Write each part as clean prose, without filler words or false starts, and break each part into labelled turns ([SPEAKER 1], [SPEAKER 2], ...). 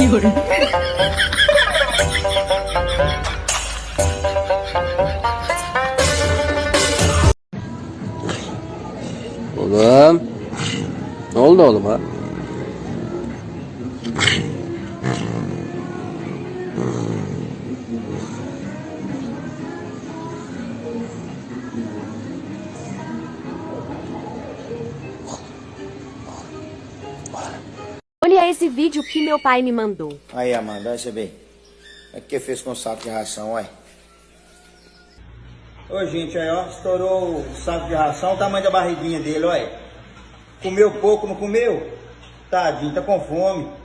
[SPEAKER 1] 有人。
[SPEAKER 2] Oğlum. Ne oldu oğluma?
[SPEAKER 3] Olha esse vídeo que meu pai me mandou.
[SPEAKER 4] Aí, Amanda, olha você bem. O que fez com o saco de ração, ué? Ô, gente, aí, ó, estourou o saco de ração, o tamanho da barriguinha dele, olha. Comeu pouco, não comeu? Tadinho, tá com fome.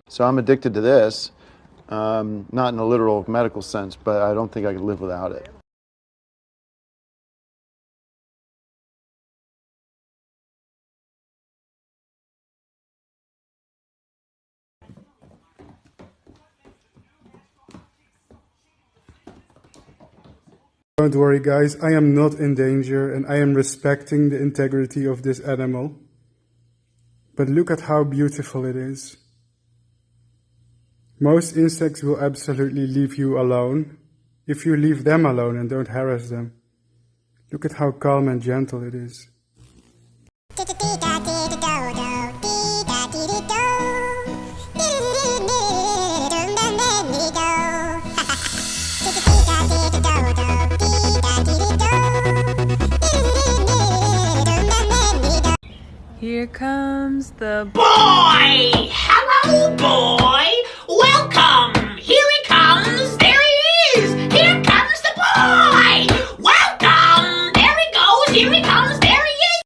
[SPEAKER 5] So I'm addicted to this, not in a literal medical sense, but I don't think I could live without it.
[SPEAKER 6] Don't worry guys, I am not in danger and I am respecting the integrity of this animal. But look at how beautiful it is. Most insects will absolutely leave you alone if you leave them alone and don't harass them. Look at how calm and gentle it is.
[SPEAKER 1] Here comes the
[SPEAKER 7] boy! Hello, boy! Welcome! Here he comes! There he is! Here comes the boy! Welcome! There he goes! Here he comes! There he is!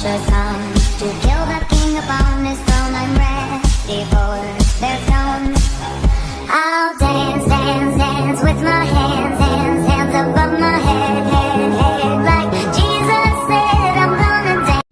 [SPEAKER 8] Just come to kill the king upon his throne. I'm ready for their stones. I'll dance, dance, dance with my hands, hands, hands above my head, head, head. Like Jesus said, I'm gonna dance.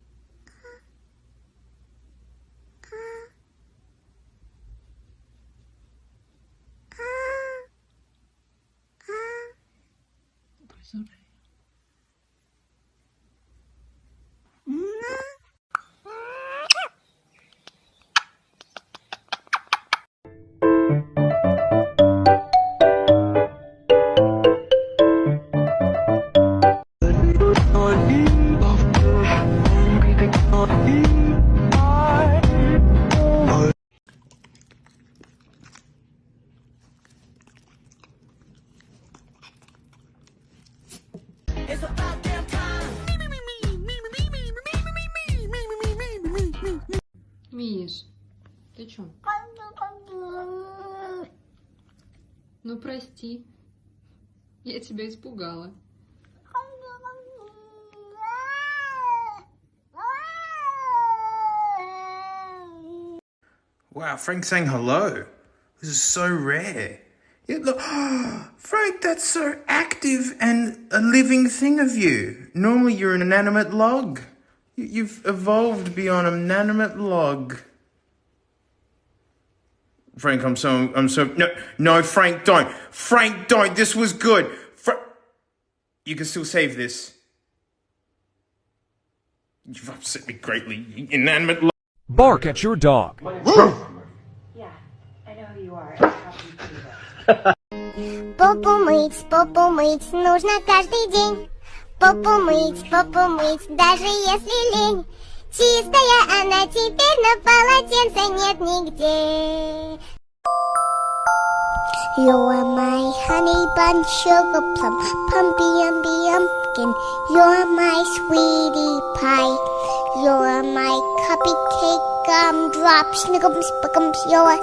[SPEAKER 1] Миш, ты чё? Ну прости, я тебя испугала.
[SPEAKER 9] Wow, Frank saying hello. This is so rare. Yeah, look, Frank, that's so active and a living thing of you. Normally you're an inanimate log. You've evolved beyond an inanimate log. Frank, I'm so, no, Frank, don't. Frank, don't. This was good. You can still save this. You've upset me greatly, you inanimate log.
[SPEAKER 10] Bark at your dog.
[SPEAKER 8] Yeah, I know who you are. I'm happy to do that. Попу мыть нужно каждый день. Попу мыть, даже если лень. Чистая она теперь, на полотенце нет нигде. You're my honey bun, sugar plum, pumpkin. You're my sweetie pie. You're my cupcake gumdrop, snickums, buckums. You're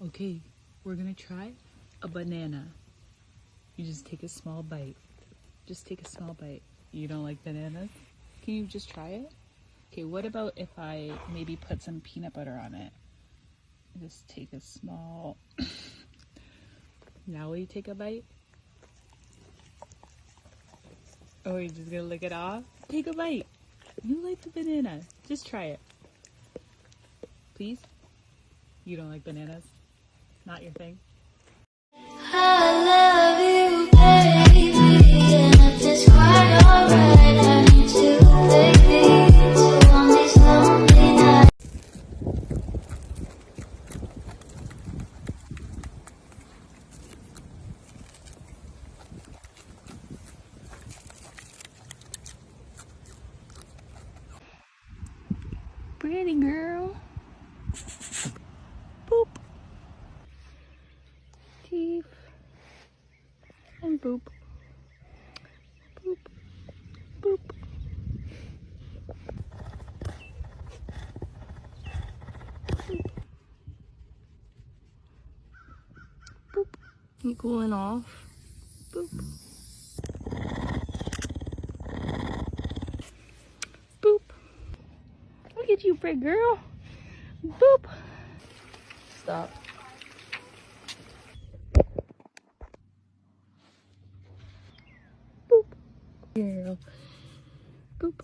[SPEAKER 10] Okay, we're gonna try a banana. You just take a small bite. Just take a small bite. You don't like bananas? Can you just try it? Okay, what about if I maybe put some peanut butter on it? Just take a small... Now will you take a bite? Oh, you're just gonna lick it off? Take a bite. You like the banana. Just try it. Please? You don't like bananas? Not your thing?
[SPEAKER 8] I love you, baby, and if it's quite alright, I need to take these on these lonely nights.
[SPEAKER 10] Pretty girl. Boop. Teeth. And boop. Boop. Boop. Boop. You cooling off? Boop. Boop. Look at you, pretty girl. Boop. Stop. Boop. Girl. Boop.